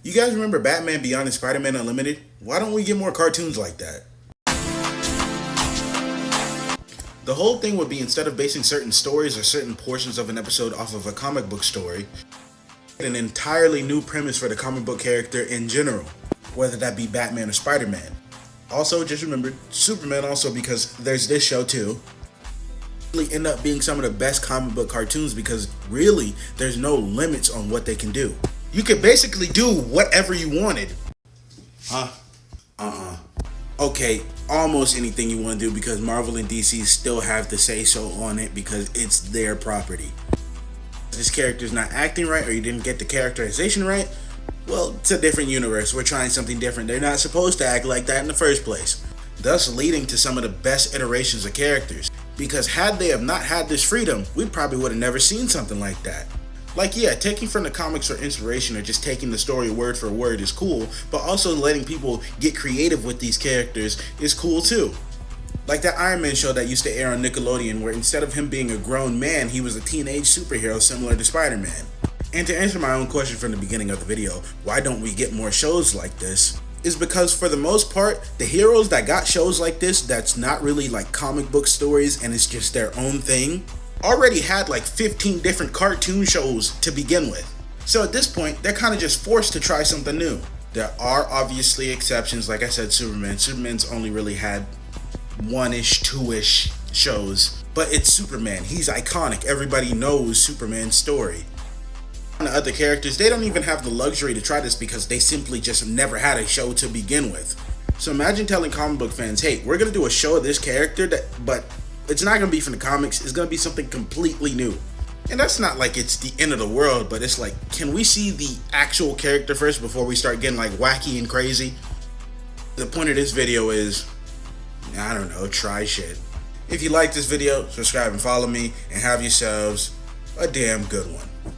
You guys remember Batman Beyond and Spider-Man Unlimited? Why don't we get more cartoons like that? The whole thing would be, instead of basing certain stories or certain portions of an episode off of a comic book story, an entirely new premise for the comic book character in general, whether that be Batman or Spider-Man. Also, just remember, Superman also, because there's this show too, really end up being some of the best comic book cartoons because really, there's no limits on what they can do. You could basically do whatever you wanted. Huh? Okay, almost anything you want to do because Marvel and DC still have the say-so on it because it's their property. If this character's not acting right or you didn't get the characterization right, well, it's a different universe. We're trying something different. They're not supposed to act like that in the first place. Thus leading to some of the best iterations of characters. Because had they have not had this freedom, we probably would have never seen something like that. Like, yeah, taking from the comics for inspiration or just taking the story word for word is cool, but also letting people get creative with these characters is cool too. Like that Iron Man show that used to air on Nickelodeon, where instead of him being a grown man, he was a teenage superhero similar to Spider-Man. And to answer my own question from the beginning of the video, why don't we get more shows like this, is because for the most part, the heroes that got shows like this that's not really like comic book stories and it's just their own thing, already had like 15 different cartoon shows to begin with. So at this point, they're kind of just forced to try something new. There are obviously exceptions, like I said, Superman. Superman's only really had one-ish, two-ish shows, but it's Superman. He's iconic. Everybody knows Superman's story. On the other characters, they don't even have the luxury to try this because they simply just never had a show to begin with. So imagine telling comic book fans, hey, we're gonna do a show of this character, but it's not going to be from the comics, it's going to be something completely new. And that's not like it's the end of the world, but it's like, can we see the actual character first before we start getting like wacky and crazy? The point of this video is, I don't know, try shit. If you like this video, subscribe and follow me, and have yourselves a damn good one.